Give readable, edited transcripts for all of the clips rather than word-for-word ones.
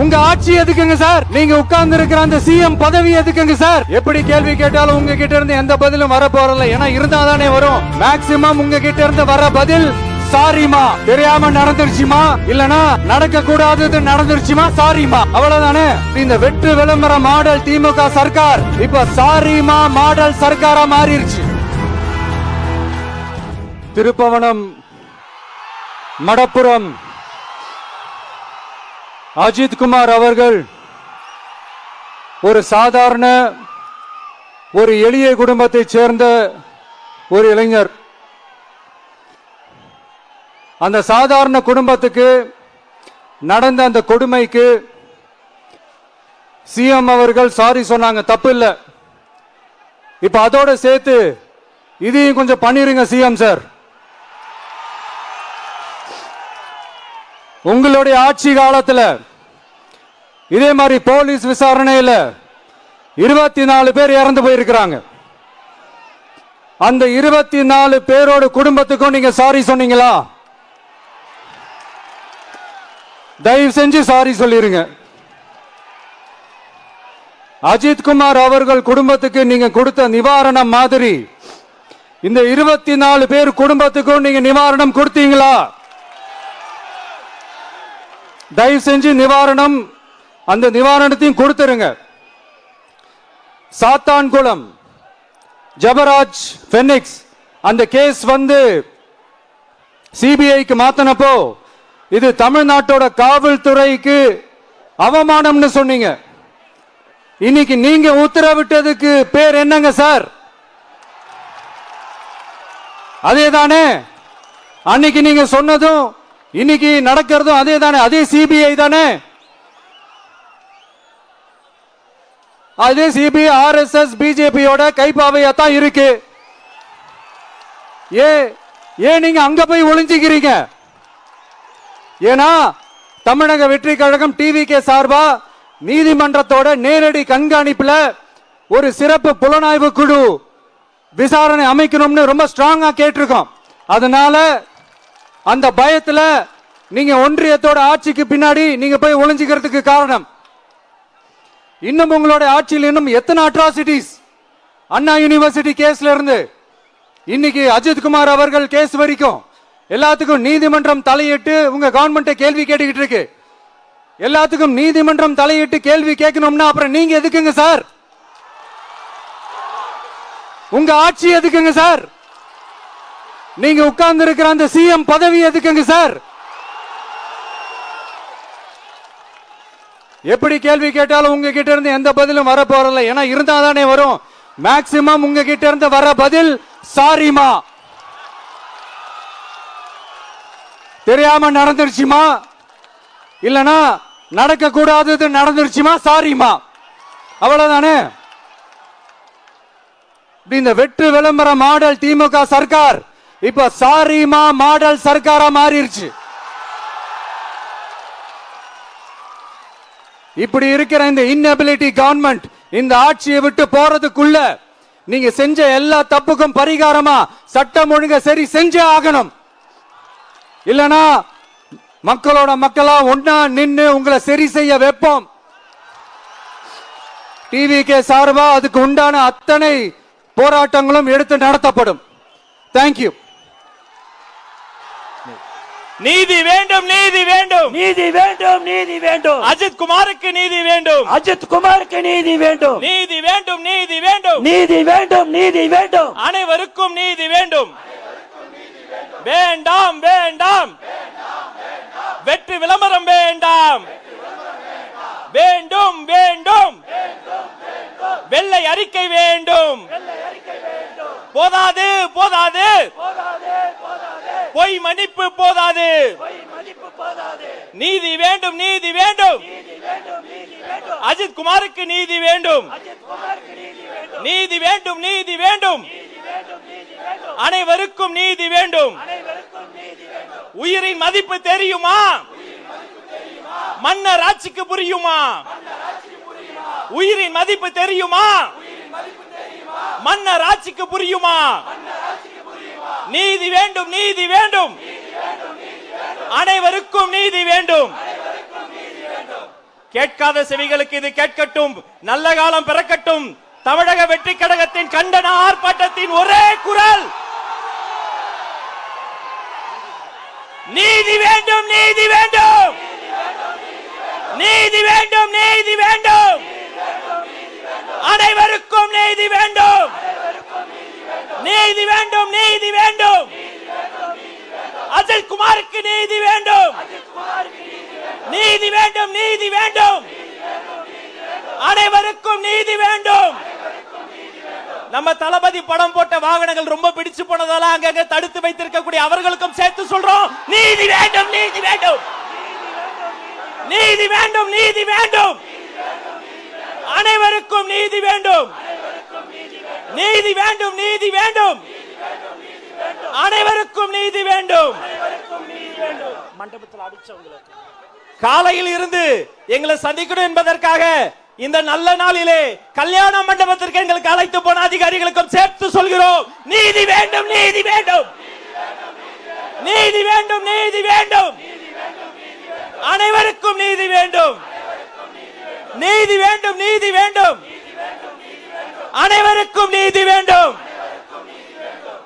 உங்க ஆட்சி எதுக்குங்க சார்? நீங்க உட்கார்ந்து இருக்கிற அந்த சிஎம் பதவி எதுக்குங்க சார்? எப்படி கேள்வி கேட்டாலும் உங்க கிட்ட இருந்து எந்த பதிலும் வர போறல. ஏன்னா இருந்தாதானே வரும். மேக்சிமம் உங்க கிட்ட இருந்து வர பதில் சாரிமா, தெரியாம நடந்துருச்சுமா, இல்லனா நடக்க கூடாதது நடந்துருச்சுமா, சாரிமா, அவ்வளவுதானே. இந்த வெற்று விளம்பர மாடல் திமுக சர்க்கார் இப்ப சாரிமா மாடல் சர்க்காரா மாறிடுச்சு. திருப்பவனம், மடப்புரம் அஜித் குமார் அவர்கள் ஒரு சாதாரண ஒரு எளிய குடும்பத்தைச் சேர்ந்த ஒரு இளைஞர். அந்த சாதாரண குடும்பத்துக்கு நடந்த அந்த கொடுமைக்கு சிஎம் அவர்கள் சாரி சொன்னாங்க, தப்பு இல்ல. இப்ப அதோட சேர்த்து இதையும் கொஞ்சம் பண்ணிருங்க சிஎம் சார். உங்களுடைய ஆட்சி காலத்துல இதே மாதிரி போலீஸ் விசாரணையில 24 பேர் இறந்து போயிருக்கிறாங்க. அந்த 24 பேரோட குடும்பத்துக்கும் நீங்க சாரி சொன்னீங்களா? தயவு செஞ்சு சாரி சொல்லிருங்க. அஜித் குமார் அவர்கள் குடும்பத்துக்கு நீங்க கொடுத்த நிவாரணம் மாதிரி இந்த 24 பேர் குடும்பத்துக்கும் நீங்க நிவாரணம் கொடுத்தீங்களா? தயவு செஞ்சு நிவாரணம், அந்த நிவாரணத்தையும் கொடுத்துருங்க. சாத்தான்குளம் ஜபராஜ் பெனிக்ஸ் அந்த கேஸ் வந்து சிபிஐக்கு மாத்தினப்போ இது தமிழ்நாட்டோட காவல்துறைக்கு அவமானம்னு சொன்னீங்க. இன்னைக்கு நீங்க உத்தரவிட்டதுக்கு பேர் என்னங்க சார்? அதேதானே அன்னைக்கு நீங்க சொன்னதும் இன்னைக்கு நடக்கிறதும் அதே தானே? அதே சிபிஐ தானே? அதே சிபிஐ ஆர்எஸ்எஸ் பிஜேபியோட கைப்பாவையா தான் இருக்கு. ஏன் நீங்க அங்க போய் ஒளிஞ்சுக்கிறீங்க? ஏன்னா தமிழக வெற்றி கழகம் டிவிகே சார்பா நீதிமன்றத்தோட நேரடி கண்காணிப்புல ஒரு சிறப்பு புலனாய்வு குழு விசாரணை அமைக்கணும்னு ரொம்ப ஸ்ட்ராங்கா கேட்டிருக்கோம். அதனால அந்த பயத்துல நீங்க ஒன்றியத்தோட ஆட்சிக்கு பின்னாடி நீங்க போய் ஒளிஞ்சுக்கிறதுக்கு காரணம். இன்னும் உங்களோட ஆட்சியில் இன்னும் எத்தனை அட்ராசிட்டிஸ், அண்ணா யூனிவர்சிட்டி கேஸ்ல இருந்து இன்னைக்கு அஜித் குமார் அவர்கள் கேஸ் வரைக்கும் எல்லாத்துக்கும் நீதிமன்றம் தலையிட்டு உங்க கவர்மெண்ட் கேள்வி கேட்டுக்கிட்டு இருக்கு. எல்லாத்துக்கும் நீதிமன்றம் தலையிட்டு கேள்வி கேட்கணும்னா அப்புறம் நீங்க எதுக்குங்க சார்? உங்க ஆட்சி எதுக்குங்க சார்? நீங்க உட்கார்ந்து இருக்கிற அந்த சிஎம் பதவி எதுக்குங்க சார்? எப்படி கேள்வி கேட்டாலும் உங்க கிட்ட இருந்து எந்த பதிலும் வர போறல. ஏன்னா இருந்தாதானே வரும். மேக்சிமம் உங்க கிட்ட இருந்து வர பதில் சாரிமா, தெரியாம நடந்துருச்சுமா, இல்லனா நடக்க கூடாதது நடந்துருச்சுமா, சாரிமா, அவ்வளவுதானே. இந்த வெற்று விளம்பர மாடல் திமுக சர்க்கார் இப்ப சாரிமா மாடல் சர்க்காரா மாறிடுச்சு. இப்படி இருக்கிற இந்த இன்எபிலிட்டி கவர்மெண்ட் இந்த ஆட்சியை விட்டு போறதுக்குள்ள நீங்க செஞ்ச எல்லா தப்புக்கும் பரிகாரமா சட்டம் ஒழுங்க சரி செஞ்சே ஆகணும். இல்லனா மக்களோட மக்களா ஒன்னா நின்னு உங்களை சரி செய்ய வைப்போம். டிவிகே சார்பா அதுக்கு உண்டான அத்தனை போராட்டங்களும் எடுத்து நடத்தப்படும். தேங்க்யூ. நீதி வேண்டும், நீதி வேண்டும், நீதி வேண்டும், நீதி வேண்டும். அஜித் குமாருக்கு நீதி வேண்டும், அஜித் குமாருக்கு நீதி வேண்டும், நீதி வேண்டும், நீதி வேண்டும், நீதி வேண்டும், நீதி வேண்டும். அனைவருக்கும் நீதி வேண்டும். வேண்டாம் வேண்டாம், வெற்றி விளம்பரம் வேண்டாம். வேண்டும் வேண்டும், வெள்ளை அறிக்கை வேண்டும். போதாது போதாது, பொய் மன்னிப்பு போதாது. நீதி வேண்டும், நீதி வேண்டும். அஜித் குமாருக்கு நீதி வேண்டும், நீதி வேண்டும், நீதி வேண்டும். அனைவருக்கும் நீதி வேண்டும். உயிரின் மதிப்பு தெரியுமா? மன்னர் ஆட்சிக்கு புரியுமா? உயிரின் மதிப்பு தெரியுமா? மன்னர் ஆட்சிக்கு புரியுமா? நீதி வேண்டும், நீதி வேண்டும். அனைவருக்கும் நீதி வேண்டும். கேட்காத செவிகளுக்கு இது கேட்கட்டும். நல்ல காலம் பிறக்கட்டும். தமிழக வெற்றி கழகத்தின் கண்டன ஆர்ப்பாட்டத்தின் ஒரே குரல் நீதி வேண்டும், நீதி வேண்டும், நீதி வேண்டும், நீதி வேண்டும், அனைவருக்கும் நீதி வேண்டும், நீதி வேண்டும், நீதி வேண்டும், அஜித் குமாருக்கு நீதி வேண்டும், நீதி வேண்டும், நீதி வேண்டும், அனைவருக்கும் நீதி வேண்டும். நம்ம தளபதி படம் போட்ட வாகனங்கள் ரொம்ப பிடிச்சு போனதால அங்கங்க தடுத்து வைத்திருக்கக்கூடிய அவர்களுக்கும் சேர்த்து சொல்றோம் நீதி வேண்டும், நீதி வேண்டும், நீதி வேண்டும், நீதி வேண்டும், அனைவருக்கும் நீதி வேண்டும், நீதி வேண்டும், நீதி வேண்டும், அனைவருக்கும் நீதி வேண்டும். மண்டபத்தில் அடிச்சவங்களுக்கு காலையில் இருந்து எங்களை சந்திக்கணும் என்பதற்காக இந்த நல்ல நாளிலே கல்யாண மண்டபத்திற்கு எங்களுக்கு அழைத்து போன அதிகாரிகளுக்கும் சேர்த்து சொல்கிறோம் நீதி வேண்டும், நீதி வேண்டும், நீதி வேண்டும், நீதி வேண்டும், அனைவருக்கும் நீதி வேண்டும், நீதி வேண்டும், நீதி வேண்டும், அனைவருக்கும் நீதி வேண்டும்.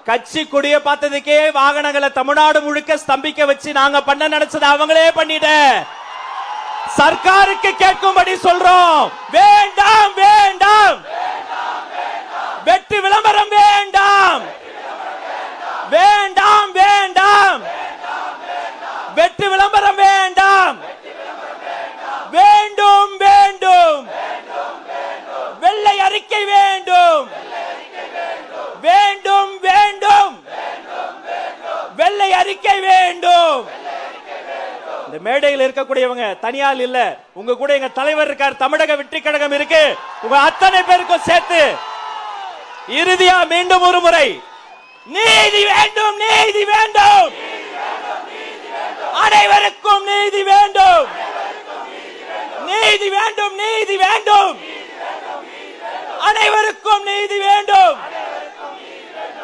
கட்சி கொடிய பார்த்ததுக்கே வாகனங்களை தமிழ்நாடு முழுக்க ஸ்தம்பிக்க வச்சு நாங்க பண்ண நினைச்சது அவங்களே பண்ணிட்ட. சர்க்காருக்கு கேட்கும்படி சொல்றோம் வேண்டாம், வேண்டாம், வெற்றி விளம்பரம் வேண்டாம், வேண்டாம், வேண்டாம், வெற்றி விளம்பரம் வேண்டாம், வேண்டும், வேண்டும், வெள்ளை அறிக்கை வேண்டும், வேண்டும், வேண்டும், வெள்ளை அறிக்கை வேண்டும். இந்த மேடையில் இருக்கக்கூடியவங்க தனியால் இல்ல, உங்க கூட எங்க தலைவர் இருக்கார், தமிழக வெற்றி கழகம் இருக்கு, உங்க அத்தனை பேருக்கும் சேர்த்து இறுதியா மீண்டும் ஒரு முறை நீதி வேண்டும், நீதி வேண்டும், அனைவருக்கும் நீதி வேண்டும், நீதி வேண்டும், நீதி வேண்டும், அனைவருக்கும் நீதி வேண்டும்,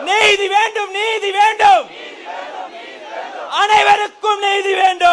நீதி வேண்டும், நீதி வேண்டும், அனைவருக்கும் நீதி வேண்டும்.